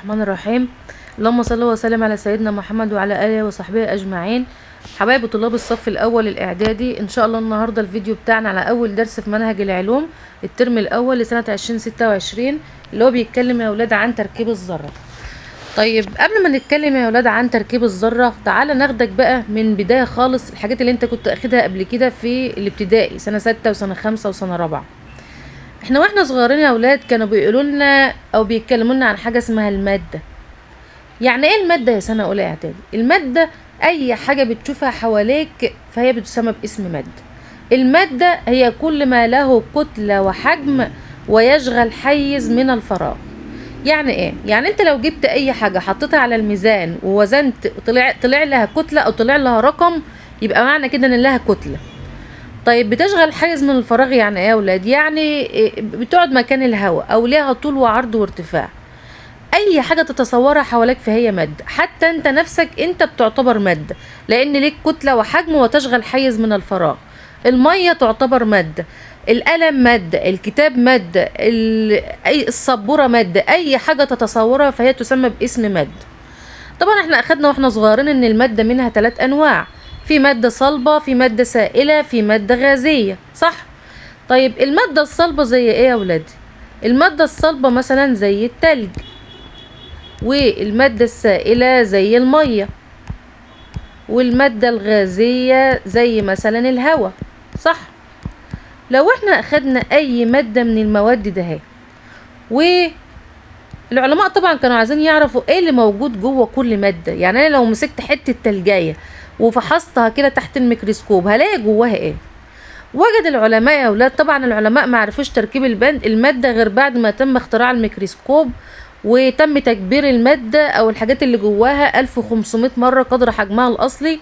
الرحمن الرحيم. اللهم صل وسلم على سيدنا محمد وعلى اله وصحبه اجمعين. حبايب طلاب الصف الاول الاعدادي، ان شاء الله النهارده الفيديو بتاعنا على اول درس في منهج العلوم الترم الاول لسنه 2026 اللي هو بيتكلم يا اولاد عن تركيب الذره. طيب قبل ما نتكلم يا اولاد عن تركيب الذره، تعالى ناخدك بقى من بدايه خالص الحاجات اللي انت كنت اخدها قبل كده في الابتدائي سنه 6 وسنه 5 وسنه 4. احنا واحنا صغيرين يا اولاد كانوا بيقولوا لنا او بيتكلموا لنا عن حاجه اسمها الماده. يعني ايه الماده يا سنه اولى اعدادي؟ الماده اي حاجه بتشوفها حواليك فهي بتسمى باسم ماده. الماده هي كل ما له كتله وحجم ويشغل حيز من الفراغ. يعني ايه؟ يعني انت لو جبت اي حاجه حطيتها على الميزان ووزنت طلع لها كتله او طلع لها رقم، يبقى معنى كده ان لها كتله. طيب بتشغل حيز من الفراغ يعني ايه يا اولاد؟ يعني بتقعد مكان الهواء او ليها طول وعرض وارتفاع. اي حاجه تتصورها حواليك فهي ماده، حتى انت نفسك انت بتعتبر ماده لان ليك كتله وحجم وتشغل حيز من الفراغ. الميه تعتبر ماده، القلم ماده، الكتاب ماده، السبوره ماده، اي حاجه تتصورها فهي تسمى باسم ماده. طبعا احنا اخدنا واحنا صغيرين ان الماده منها 3 انواع، في ماده صلبه، في ماده سائله، في ماده غازيه، صح؟ طيب الماده الصلبه زي ايه يا ولادي؟ الماده الصلبه مثلا زي التلج، والماده السائله زي الميه، والماده الغازيه زي مثلا الهواء، صح؟ لو احنا اخدنا اي ماده من المواد ده اهي، والعلماء طبعا كانوا عايزين يعرفوا ايه اللي موجود جوه كل ماده. يعني انا لو مسكت حته تلجايه وفحصتها كده تحت الميكروسكوب هلاقي جواها ايه؟ وجد العلماء يا اولاد، طبعا العلماء ما عرفوش تركيب الماده غير بعد ما تم اختراع الميكروسكوب وتم تكبير الماده او الحاجات اللي جواها 1500 مره قدر حجمها الاصلي.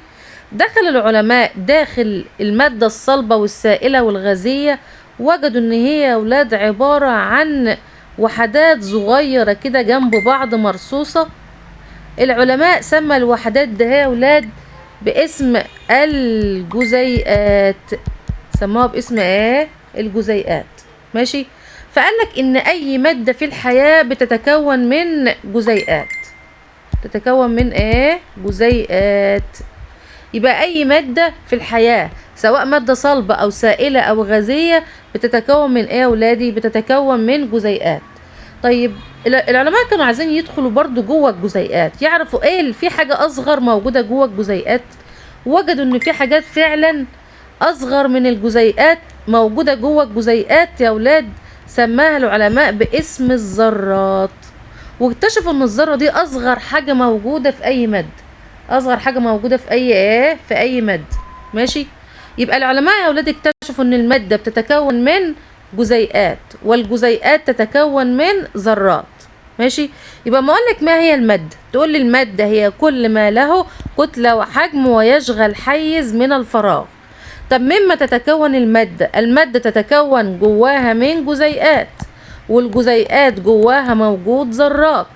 دخل العلماء داخل الماده الصلبه والسائله والغازيه، وجدوا ان هي يا اولاد عباره عن وحدات صغيره كده جنب بعض مرصوصه. العلماء سمى الوحدات ده يا اولاد باسم الجزيئات، سموها باسم ايه؟ الجزيئات. ماشي؟ فقالك ان اي مادة في الحياة بتتكون من جزيئات. تتكون من ايه؟ جزيئات. يبقى اي مادة في الحياة سواء مادة صلبة او سائلة او غازية بتتكون من ايه يا ولادي؟ بتتكون من جزيئات. طيب العلماء كانوا عايزين يدخلوا برضو جوه الجزيئات، يعرفوا ايه في حاجة اصغر موجودة جوه الجزيئات. وجدوا ان في حاجات فعلا اصغر من الجزيئات موجودة جوه الجزيئات يا ولاد، سماها العلماء باسم الذرات. واكتشفوا ان الذرة دي اصغر حاجة موجودة في اي مادة، اصغر حاجة موجودة في اي ايه؟ في اي مادة. ماشي؟ يبقى العلماء يا ولاد اكتشفوا ان المادة بتتكون من جزيئات، والجزيئات تتكون من ذرات. ماشي؟ يبقى ما اقولك ما هي المادة تقول لي المادة هي كل ما له كتلة وحجم ويشغل حيز من الفراغ. طب مما تتكون المادة؟ المادة تتكون جواها من جزيئات، والجزيئات جواها موجود ذرات.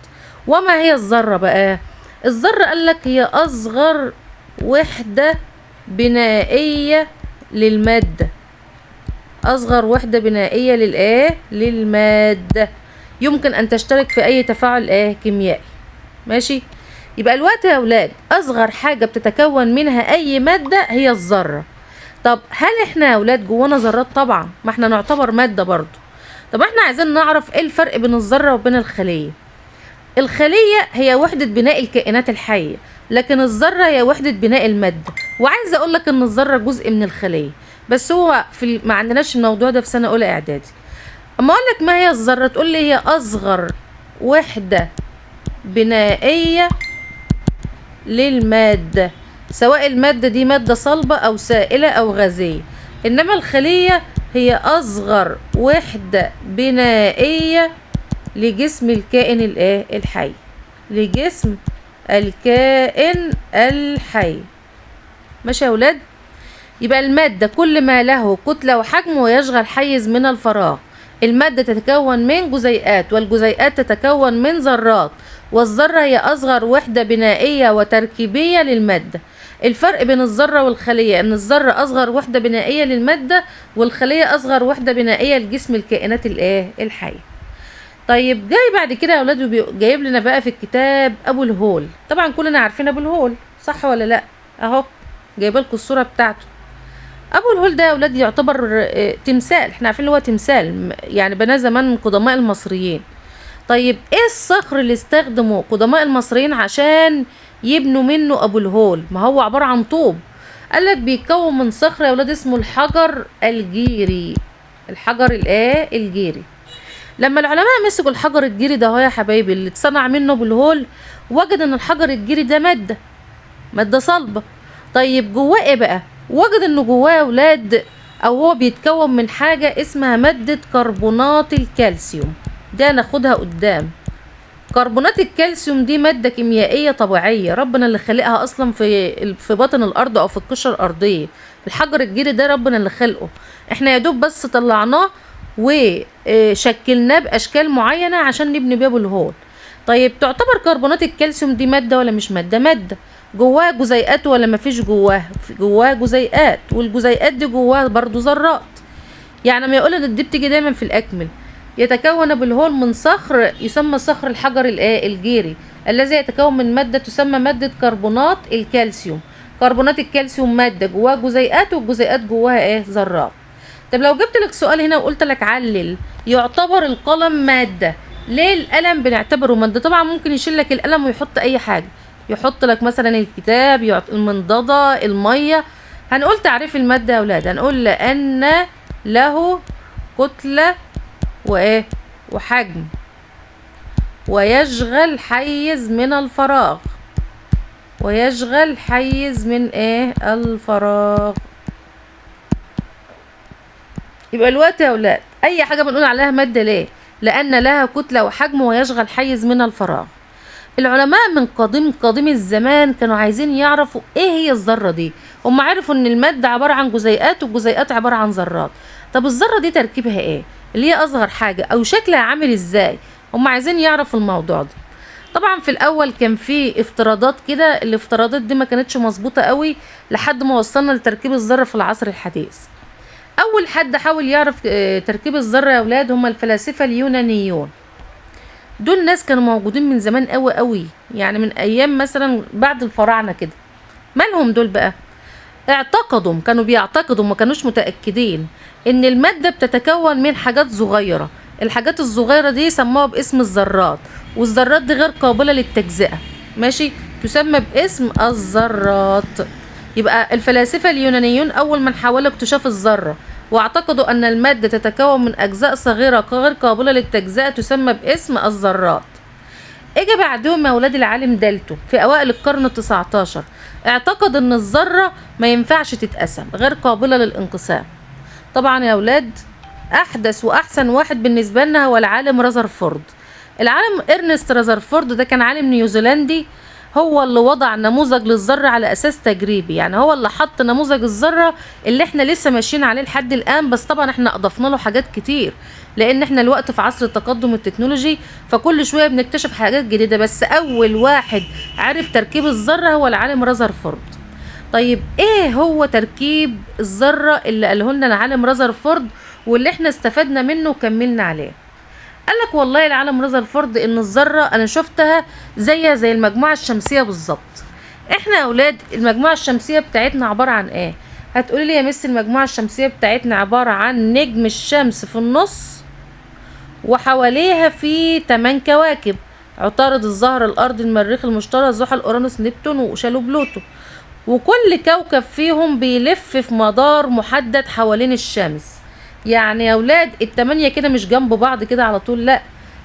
وما هي الذرة بقى؟ الذرة قالك هي أصغر وحدة بنائية للمادة، أصغر وحدة بنائية للإيه؟ للمادة، يمكن أن تشترك في أي تفاعل إيه؟ كيميائي. ماشي؟ يبقى الوقت يا أولاد أصغر حاجة بتتكون منها أي مادة هي الذرة. طب هل احنا يا أولاد جوانا ذرات؟ طبعا، ما احنا نعتبر مادة برضو. طب احنا عايزين نعرف ايه الفرق بين الذرة وبين الخلية. الخلية هي وحدة بناء الكائنات الحية، لكن الذرة هي وحدة بناء المادة. وعايزة اقولك ان الذرة جزء من الخلية، بس هو ما عندناش الموضوع ده في سنة اولى اعدادي. اما اقولك ما هي الذرة تقول لي هي اصغر وحدة بنائية للمادة، سواء المادة دي مادة صلبة او سائلة او غازية. انما الخلية هي اصغر وحدة بنائية لجسم الكائن الايه؟ الحي، لجسم الكائن الحي. ماشي يا ولاد؟ يبقى المادة كل ما له كتلة وحجم ويشغل حيز من الفراغ. المادة تتكون من جزيئات، والجزيئات تتكون من ذرات، والذرة هي أصغر وحدة بنائية وتركيبية للمادة. الفرق بين الذرة والخلية ان الذرة أصغر وحدة بنائية للمادة، والخلية أصغر وحدة بنائية لجسم الكائنات الايه؟ الحية. طيب جاي بعد كده يا اولاد جايب لنا بقى في الكتاب ابو الهول. طبعا كلنا عارفين ابو الهول، صح ولا لا؟ اهو جايبه لكم الصوره بتاعته. ابو الهول ده يا اولاد يعتبر تمثال، احنا عارفين اللي هو تمثال، يعني بناه زمان من قدماء المصريين. طيب ايه الصخر اللي استخدمه قدماء المصريين عشان يبنوا منه ابو الهول؟ ما هو عباره عن طوب. قالك بيتكون من صخر يا ولاد اسمه الحجر الجيري. الحجر الجيري. لما العلماء مسكوا الحجر الجيري ده اهو يا حبايبي اللي اتصنع منه ابو الهول، وجد ان الحجر الجيري ده ماده صلبه. طيب جواه ايه بقى؟ وجد انه جواه يا ولاد او هو بيتكون من حاجه اسمها ماده كربونات الكالسيوم. ده ناخدها قدام. كربونات الكالسيوم دي مادة كيميائية طبيعية ربنا اللي خلقها أصلا في باطن الأرض أو في القشرة الأرضية. الحجر الجيري ده ربنا اللي خلقه، احنا يا دوب بس طلعناه وشكلناه بأشكال معينة عشان نبني بيه الهول. طيب تعتبر كربونات الكالسيوم دي مادة ولا مش مادة؟ مادة. جواها جزيئات ولا مفيش جواها جزيئات، والجزيئات دي جواها برضو ذرات. يعني ما يقول دي بتيجي دايما في الأكمل. يتكون ابو الهول من صخر يسمى صخر الحجر الجيري الذي يتكون من مادة تسمى مادة كربونات الكالسيوم. كربونات الكالسيوم مادة جواها جزيئات، والجزيئات جواها ذرات. طب لو جبت لك سؤال هنا وقلت لك علل، يعتبر القلم مادة، ليه القلم بنعتبره مادة؟ طبعا ممكن يشيل لك القلم ويحط اي حاجة، يحط لك مثلا الكتاب، المنضدة، المية. هنقول تعريف المادة يا اولاد، هنقول لأن له كتلة وحجم ويشغل حيز من الفراغ. ويشغل حيز من الفراغ. يبقى الوقت يا اولاد اي حاجه بنقول عليها ماده ليه؟ لان لها كتله وحجم ويشغل حيز من الفراغ. العلماء من قديم الزمان كانوا عايزين يعرفوا ايه هي الذره دي. هم عرفوا ان الماده عباره عن جزيئات، والجزيئات عباره عن ذرات. طب الذره دي تركيبها ايه؟ اللي هي اصغر حاجه، او شكلها عامل ازاي؟ هم عايزين يعرفوا الموضوع ده. طبعا في الاول كان في افتراضات كده، الافتراضات دي ما كانتش مظبوطه قوي لحد ما وصلنا لتركيب الذره في العصر الحديث. اول حد حاول يعرف تركيب الذره يا اولاد هم الفلاسفه اليونانيون. دول ناس كانوا موجودين من زمان قوي قوي، يعني من ايام مثلا بعد الفراعنه كده. مالهم دول بقى؟ كانوا بيعتقدوا، ما كانوش متاكدين، ان الماده بتتكون من حاجات صغيره. الحاجات الصغيره دي سموها باسم الذرات، والذرات دي غير قابله للتجزئه، ماشي، تسمى باسم الذرات. يبقى الفلاسفه اليونانيون اول من حاولوا اكتشاف الذره، واعتقدوا ان الماده تتكون من اجزاء صغيره غير قابله للتجزئه تسمى باسم الذرات. اجى بعدهم يا اولاد العالم دالتون في اوائل القرن ال19، اعتقد ان الذره ما ينفعش تتقسم، غير قابله للانقسام. طبعا يا اولاد احدث واحسن واحد بالنسبه لنا هو العالم رذرفورد. العالم ارنست رذرفورد ده كان عالم نيوزيلندي، هو اللي وضع نموذج للذره على اساس تجريبي، يعني هو اللي حط نموذج الذره اللي احنا لسه ماشيين عليه لحد الان. بس طبعا احنا اضفنا له حاجات كتير، لان احنا الوقت في عصر التقدم التكنولوجي، فكل شويه بنكتشف حاجات جديده. بس اول واحد عرف تركيب الذره هو العالم رذرفورد. طيب ايه هو تركيب الذره اللي قاله لنا العالم رذرفورد واللي احنا استفدنا منه وكملنا عليه؟ قالك والله العالم رذرفورد ان الذره انا شفتها زي المجموعه الشمسيه بالظبط. احنا يا اولاد المجموعه الشمسيه بتاعتنا عباره عن ايه؟ هتقولي لي يا مس المجموعه الشمسيه بتاعتنا عباره عن نجم الشمس في النص، وحواليها في 8 كواكب: عطارد، الزهره، الارض، المريخ، المشتري، زحل، اورانوس، نبتون، وشالو، بلوتو. وكل كوكب فيهم بيلف في مدار محدد حوالين الشمس. يعني يا اولاد ال8 كده مش جنب بعض كده على طول، لا،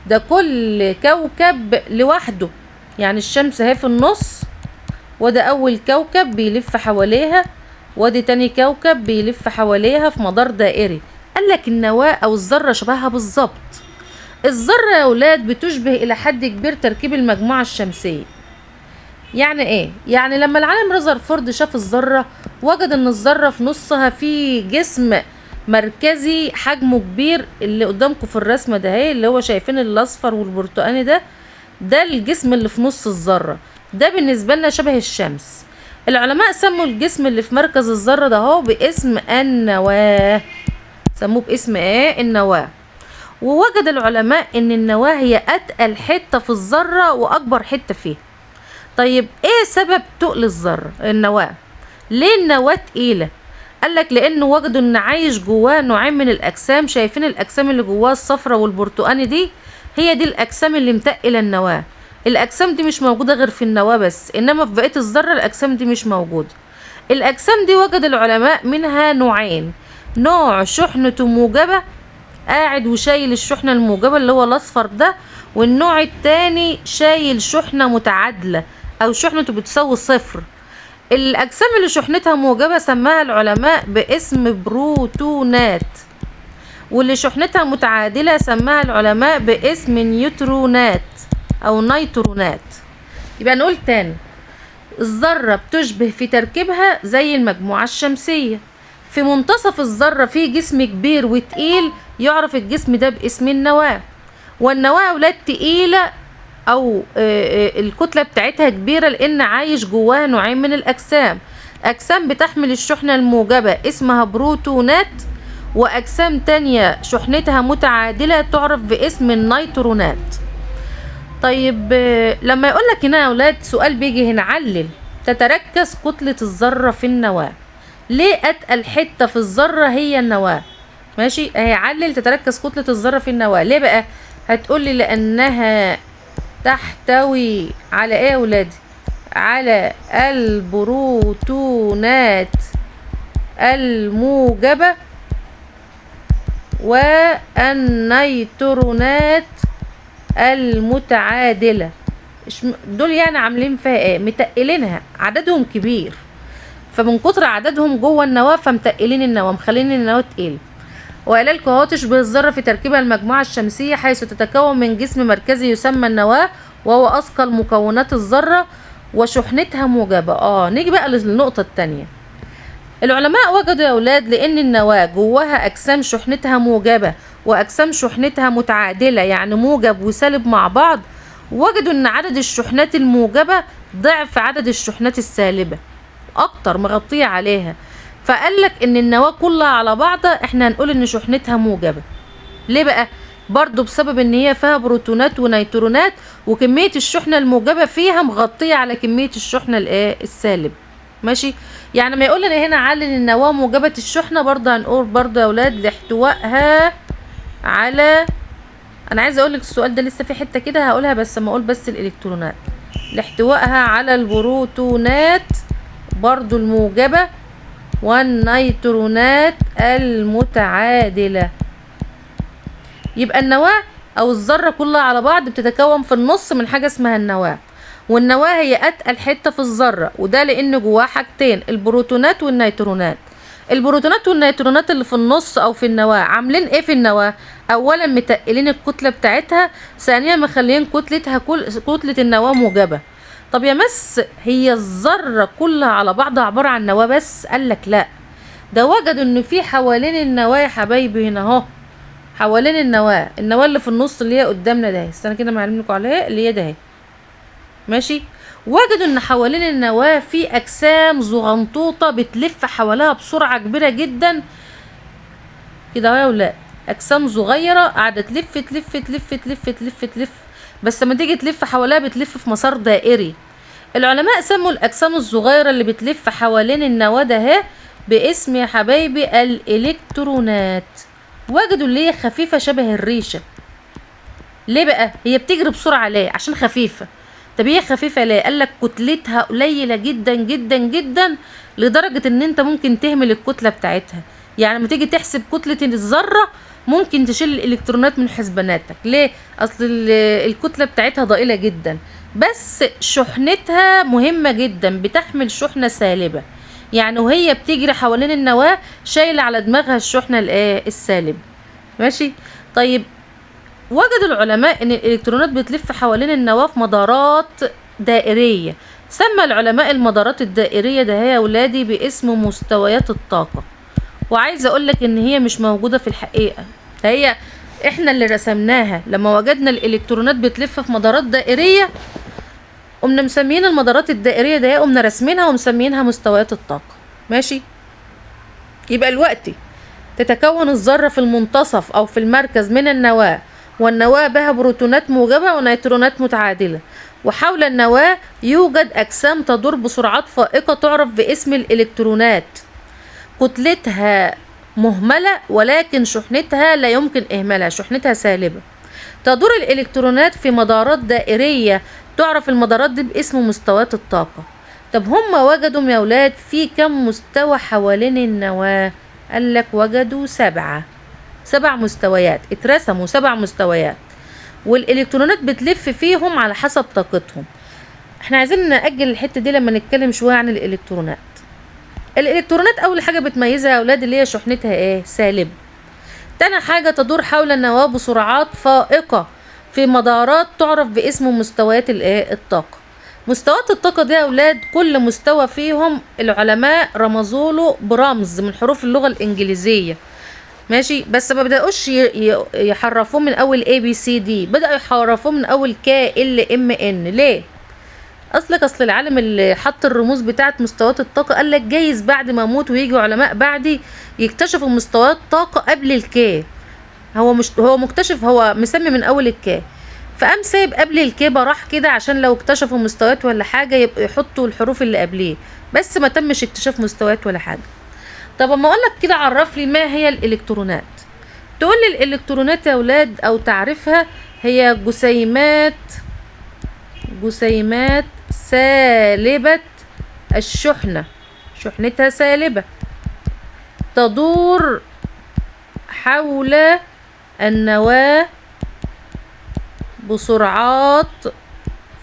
ده كل كوكب لوحده. يعني الشمس اهي في النص، وده اول كوكب بيلف حواليها، وادي تاني كوكب بيلف حواليها في مدار دائري. قالك النواة او الذرة شبهها بالظبط. الذرة يا اولاد بتشبه الى حد كبير تركيب المجموعة الشمسية. يعني ايه؟ يعني لما العالم رذرفورد شاف الذرة، وجد ان الذرة في نصها في جسم مركزي حجمه كبير، اللي قدامكم في الرسمة ده اهي، اللي هو شايفين الاصفر والبرتقاني ده الجسم اللي في نص الذرة. ده بالنسبة لنا شبه الشمس. العلماء سموا الجسم اللي في مركز الذرة ده هو باسم النواة. سموه باسم النواة. ووجد العلماء ان النواة هي اتقل حتة في الذرة واكبر حتة فيها. طيب ايه سبب تقل الذرة النواة؟ ليه النواة تقيلة؟ قالك لانه وجدوا ان عايش جواه نوعين من الاجسام. شايفين الاجسام اللي جواه الصفرة والبرتقاني دي؟ هي دي الاجسام اللي متقلة النواة. الاجسام دي مش موجودة غير في النواة بس، انما في بقية الذرة الاجسام دي مش موجودة. الاجسام دي وجد العلماء منها نوعين، نوع شحنته موجبة قاعد وشايل الشحنة الموجبة اللي هو الاصفر ده، والنوع التاني شايل شحنة متعادلة او شحنته بتساوي صفر. الاجسام اللي شحنتها موجبة سماها العلماء باسم بروتونات، واللي شحنتها متعادلة سماها العلماء باسم نيوترونات او نيترونات. يبقى نقول تاني، الذرة بتشبه في تركيبها زي المجموعة الشمسية. في منتصف الذرة في جسم كبير وتقيل يعرف الجسم ده باسم النواة. والنواة أولاد تقيلة أو الكتلة بتاعتها كبيرة لأن عايش جواها نوعين من الأجسام، أجسام بتحمل الشحنة الموجبة اسمها بروتونات، وأجسام تانية شحنتها متعادلة تعرف باسم النيترونات. طيب لما يقولك هنا يا أولاد سؤال بيجي هنا، علل تتركز كتلة الذرة في النواة. ليه أتقل حتة في الذرة هي النواة؟ ماشي اهي، علل تتركز كتلة الذرة في النواة. ليه بقى؟ هتقولي لأنها تحتوي على ايه يا ولادي؟ على البروتونات الموجبة والنيترونات المتعادلة. دول يعني عاملين فيها ايه؟ متقلينها، عددهم كبير، فمن كتر عددهم جوه النواة فمتقلين النواة، مخلين النواة تقيل. وقال لكم اهو تشبه الذرة في تركيبها المجموعة الشمسية، حيث تتكون من جسم مركزي يسمى النواة وهو أثقل مكونات الذرة وشحنتها موجبة. نيجي بقى للنقطة التانية. العلماء وجدوا يا أولاد لأن النواة جواها أجسام شحنتها موجبة وأجسام شحنتها متعادلة، يعني موجب وسالب مع بعض، وجدوا أن عدد الشحنات الموجبة ضعف عدد الشحنات السالبة، أكتر مغطية عليها. فقالك ان النواة كلها على بعضها احنا هنقول ان شحنتها موجبة. ليه بقى؟ برضو بسبب ان هي فيها بروتونات ونيترونات، وكمية الشحنة الموجبة فيها مغطية على كمية الشحنة السالب. ماشي؟ يعني ما يقولنا هنا علل النواة موجبة الشحنة، برضو هنقول برضو يا اولاد لاحتوائها على، انا عايزه اقول لك السؤال ده لسه في حتة كده هقولها بس اما اقول بس الالكترونات، لاحتوائها على البروتونات برضو الموجبة والنيترونات المتعادلة. يبقى النواة او الذرة كلها على بعض بتتكون في النص من حاجة اسمها النواة، والنواة هي اتقل حتة في الذرة، وده لان جواها حاجتين، البروتونات والنيترونات. البروتونات والنيترونات اللي في النص او في النواة عاملين ايه في النواة؟ اولا متقلين الكتلة بتاعتها، ثانيا مخلين كتلة النواة موجبة. طب يا مس هي الذرة كلها على بعضها عبارة عن نواة بس؟ قالك لا، ده وجدوا ان في حوالين النواة يا حبايبي هنا اهو، حوالين النواة اللي في النص اللي هي قدامنا ده، استنى كده معلم لكم عليها اللي هي ده اهي. ماشي؟ وجدوا ان حوالين النواة في اجسام زغنطوطة بتلف حواليها بسرعة كبيرة جدا كده اهو يا ولاد، اجسام صغيرة قاعدة تلف تلف تلف تلف تلف تلف، بس لما تيجي تلف حواليها بتلف في مسار دائري. العلماء سموا الاجسام الصغيرة اللي بتلف حوالين النواة ده اهي باسم يا حبايبي الالكترونات. وجدوا اللي هي خفيفة شبه الريشة. ليه بقى؟ هي بتجري بسرعة ليه؟ عشان خفيفة. طب هي خفيفة ليه؟ قالك كتلتها قليلة جدا جدا جدا لدرجة ان انت ممكن تهمل الكتلة بتاعتها، يعني لما تيجي تحسب كتلة الذرة ممكن تشيل الالكترونات من حسباناتك. ليه؟ اصل الكتلة بتاعتها ضئيلة جدا، بس شحنتها مهمة جدا، بتحمل شحنة سالبة، يعني وهي بتجري حوالين النواة شايلة على دماغها الشحنة السالب. ماشي؟ طيب وجد العلماء ان الالكترونات بتلف حوالين النواة في مدارات دائرية، سمى العلماء المدارات الدائرية ده يا ولادي باسم مستويات الطاقة. وعايزة اقولك ان هي مش موجودة في الحقيقة، هي احنا اللي رسمناها لما وجدنا الالكترونات بتلف في مدارات دائرية، قمنا مسميين المدارات الدائرية ده، قمنا رسمينها ومسميينها مستويات الطاقة. ماشي؟ يبقى الوقت تتكون الذرة في المنتصف أو في المركز من النواة، والنواة بها بروتونات موجبة ونيترونات متعادلة، وحول النواة يوجد أجسام تدور بسرعات فائقة تعرف باسم الإلكترونات، كتلتها مهملة ولكن شحنتها لا يمكن إهمالها، شحنتها سالبة. تدور الإلكترونات في مدارات دائرية تعرف المدارات دي باسم مستويات الطاقة. طب هم وجدوا يا ولاد في كم مستوى حوالين النواة؟ قالك وجدوا 7 مستويات، اترسموا 7 مستويات، والإلكترونات بتلف فيهم على حسب طاقتهم. احنا عايزين نأجل الحتة دي لما نتكلم شوية عن الإلكترونات. الإلكترونات أول حاجة بتميزها يا أولاد اللي هي شحنتها ايه؟ سالبة. تاني حاجة تدور حول النواة بسرعات فائقة في مدارات تعرف باسم مستويات الطاقة. مستويات الطاقة دي يا أولاد كل مستوى فيهم العلماء رمزوله برمز من حروف اللغة الإنجليزية، ماشي، بس ما بدأوش يحرفوه من أول ABCD، بدأوا يحرفوه من أول KLMN. ليه؟ أصل العالم اللي حط الرموز بتاعت مستويات الطاقة قالك جايز بعد ما أموت ويجوا علماء بعدي يكتشفوا مستويات طاقة قبل الكي. هو مكتشف، هو مسمي من أول الكي، فقام سايب قبل الكيبة راح كده عشان لو اكتشفوا مستويات ولا حاجة يبقوا يحطوا الحروف اللي قبليه، بس ما تمش اكتشاف مستويات ولا حاجة. طب اما اقولك كده عرف لي ما هي الالكترونات. تقول لي الالكترونات يا ولاد او تعرفها هي جسيمات سالبة الشحنة، شحنتها سالبة، تدور حول النواة بسرعات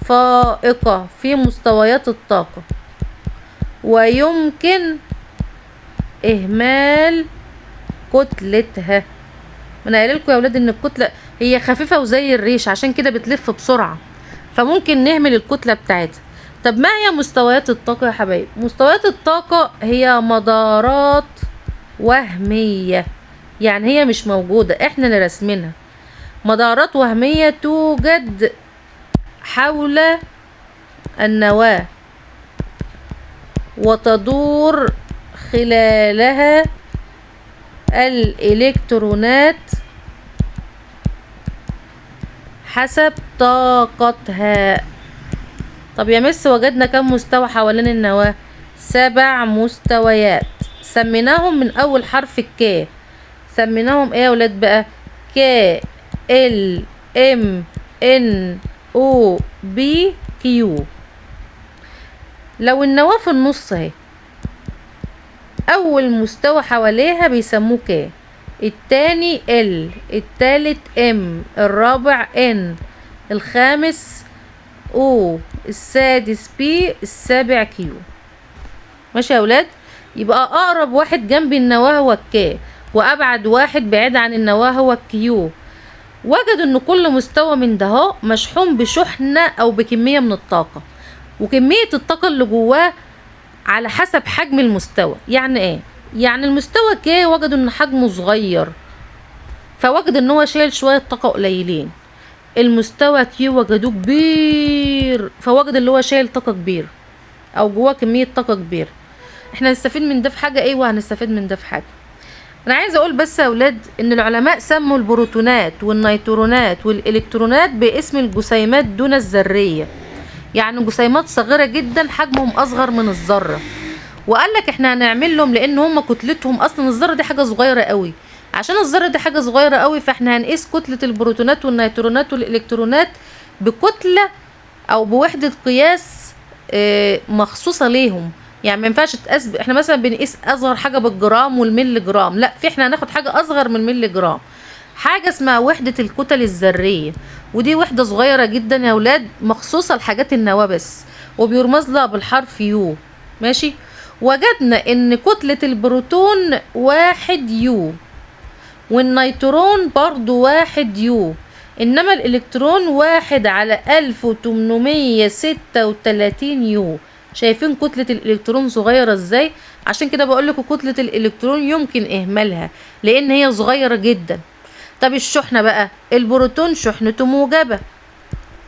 فائقة في مستويات الطاقة، ويمكن إهمال كتلتها. انا قايله لكم يا ولاد ان الكتلة هي خفيفة وزي الريش عشان كده بتلف بسرعة، فممكن نهمل الكتلة بتاعتها. طب ما هي مستويات الطاقة يا حبايب؟ مستويات الطاقة هي مدارات وهمية، يعني هي مش موجودة، احنا اللي راسمينها. مدارات وهمية توجد حول النواة وتدور خلالها الإلكترونات حسب طاقتها. طب يا مس وجدنا كم مستوى حوالين النواة؟ 7 مستويات، سميناهم من أول حرف الكاف. سميناهم ايه يا ولاد بقى؟ K L M N O B Q. لو النواة في النص اهي، اول مستوى حواليها بيسموه K، التاني L، التالت M، الرابع N، الخامس O، السادس P، السابع Q. ماشي يا ولاد؟ يبقى اقرب واحد جنب النواة هو الك، وابعد واحد بعيد عن النواة هو الكيو. وجدوا ان كل مستوى من ده اهو مشحون بشحنة او بكمية من الطاقة، وكمية الطاقة اللي جواه على حسب حجم المستوى. يعني ايه؟ يعني المستوى كي وجدوا ان حجمه صغير فوجد ان هو شايل شوية طاقة قليلين. المستوى كيو وجدوه كبير فوجد اللي هو شايل طاقة كبير او جواه كمية طاقة كبيرة. احنا هنستفيد من ده في حاجة؟ ايوه هنستفيد من ده في حاجة. انا عايزه اقول بس يا اولاد ان العلماء سموا البروتونات والنيترونات والالكترونات باسم الجسيمات دون الذريه، يعني جسيمات صغيره جدا حجمهم اصغر من الذره، وقال لك احنا هنعمل لهم لان هم كتلتهم اصلا الذره دي حاجه صغيره قوي، عشان الذره دي حاجه صغيره قوي فاحنا هنقيس كتله البروتونات والنيترونات والالكترونات بكتله او بوحده قياس مخصوصه ليهم. يعني ما ينفعش تقاس، احنا مثلا بنقيس اصغر حاجه بالجرام والملي جرام، لا في احنا هناخد حاجه اصغر من الملي جرام، حاجه اسمها وحده الكتل الذريه، ودي وحده صغيره جدا يا اولاد مخصوصه لحاجات النواه بس، وبيرمز لها بالحرف يو. ماشي؟ وجدنا ان كتله البروتون 1 يو، والنيترون برضو 1 يو، انما الالكترون 1/1836 يو. شايفين كتلة الالكترون صغيرة ازاي؟ عشان كده بقولكوا كتلة الالكترون يمكن اهمالها لان هي صغيرة جدا. طب الشحنة بقى، البروتون شحنته موجبة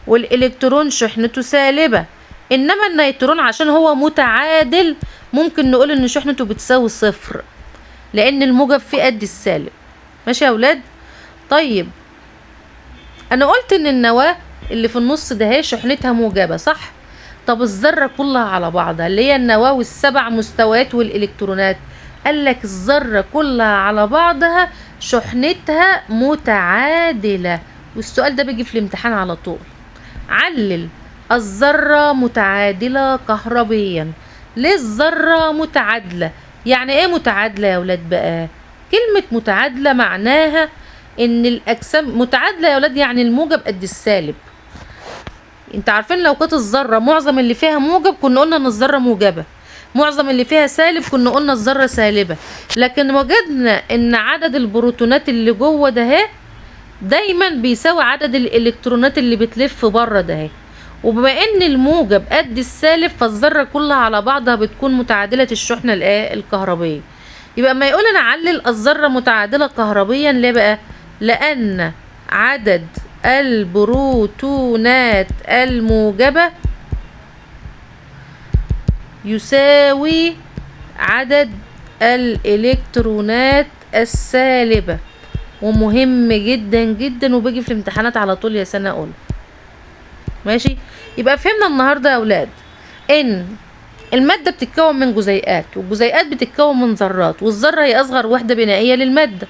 والالكترون شحنته سالبة، انما النيترون عشان هو متعادل ممكن نقول ان شحنته بتساوي 0. لان الموجب فيه قد السالب. ماشي يا اولاد؟ طيب انا قلت ان النواة اللي في النص ده هي شحنتها موجبة، صح؟ طب الذرة كلها على بعضها اللي هي النواة والسبع مستويات والإلكترونات، قالك الذرة كلها على بعضها شحنتها متعادلة. والسؤال ده بيجي في الامتحان على طول. علل الذرة متعادلة كهربيا. ليه الذرة متعادلة؟ يعني ايه متعادلة يا ولاد بقى؟ كلمة متعادلة معناها ان الاجسام متعادلة يا ولاد، يعني الموجب قد السالب. انت عارفين لو كانت الذرة معظم اللي فيها موجب كنا قلنا ان الذرة موجبة، معظم اللي فيها سالب كنا قلنا الذرة سالبة. لكن وجدنا ان عدد البروتونات اللي جوه ده دايما بيساوي عدد الالكترونات اللي بتلف بره ده. وبما ان الموجب قد السالب فالذرة كلها على بعضها بتكون متعادلة الشحنة الكهربية. يبقى ما يقول انا علل الذرة متعادلة كهربيا، ليه بقى؟ لان عدد البروتونات الموجبة يساوي عدد الالكترونات السالبة. ومهم جدا جدا وبيجي في الامتحانات على طول يا سنة اولى. ماشي؟ يبقى فهمنا النهارده يا اولاد ان المادة بتتكون من جزيئات، والجزيئات بتتكون من ذرات، والذرة هي اصغر وحدة بنائية للمادة.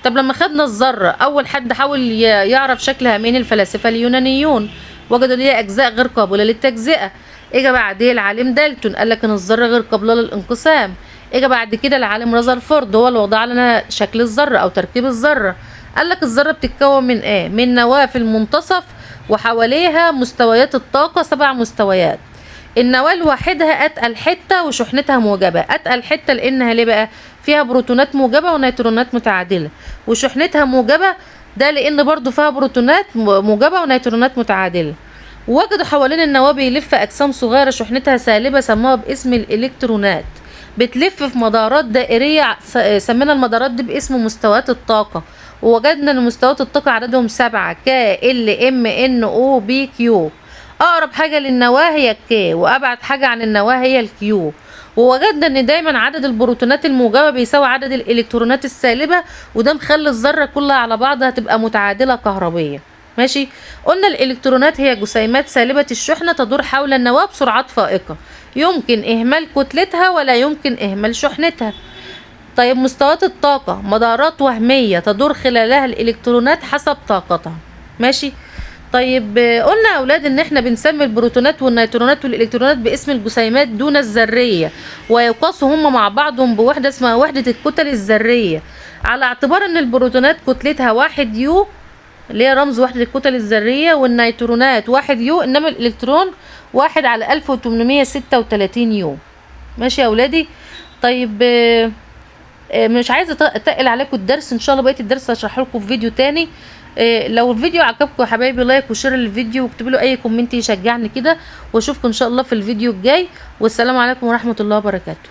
طب لما خدنا الذرة، اول حد حاول يعرف شكلها مين؟ الفلاسفة اليونانيون، وجدوا ليها اجزاء غير قابلة للتجزئة. اجا بعديه العالم دالتون قال لك ان الذرة غير قابلة للانقسام. اجا بعد كده العالم رذرفورد هو اللي وضع لنا شكل الذرة او تركيب الذرة. قال لك الذرة بتتكون من ايه؟ من نواة في المنتصف وحواليها مستويات الطاقة 7 مستويات. النواة لوحدها اتقل حتة وشحنتها موجبة. اتقل حتة لانها ليه بقى؟ فيها بروتونات موجبة ونيترونات متعادلة. وشحنتها موجبة ده لان برضو فيها بروتونات موجبة ونيترونات متعادلة. وجدوا حوالين النواة بيلف اجسام صغيرة شحنتها سالبة سموها باسم الالكترونات، بتلف في مدارات دائرية سمينا المدارات دي باسم مستويات الطاقة. ووجدنا ان مستويات الطاقة عددهم 7 ك ال ام ان او بي كيو. اقرب حاجة للنواة هي الك، وابعد حاجة عن النواة هي الكيو. ووجدنا ان دايما عدد البروتونات الموجبة بيساوي عدد الالكترونات السالبة، وده مخلي الذرة كلها على بعضها تبقى متعادلة كهربيا. ماشي؟ قلنا الالكترونات هي جسيمات سالبة الشحنة تدور حول النواة بسرعات فائقة، يمكن اهمال كتلتها ولا يمكن اهمال شحنتها. طيب مستويات الطاقة مدارات وهمية تدور خلالها الالكترونات حسب طاقتها. ماشي؟ طيب قلنا يا اولاد ان احنا بنسمي البروتونات والنيترونات والالكترونات باسم الجسيمات دون الذرية، ويقاسوا هم مع بعضهم بوحدة اسمها وحدة الكتل الذرية، على اعتبار ان البروتونات كتلتها 1 يو اللي هي رمز وحدة الكتل الذرية، والنيترونات 1 يو، انما الالكترون 1 على 1836 يو. ماشي يا اولادي؟ طيب مش عايزه اتقل عليكم الدرس، ان شاء الله بقيه الدرس هشرحه لكم في فيديو تاني. لو الفيديو عجبكم يا حبايبي لايك وشير للفيديو واكتبوا له اي كومنت يشجعني كده، واشوفكم ان شاء الله في الفيديو الجاي. والسلام عليكم ورحمه الله وبركاته.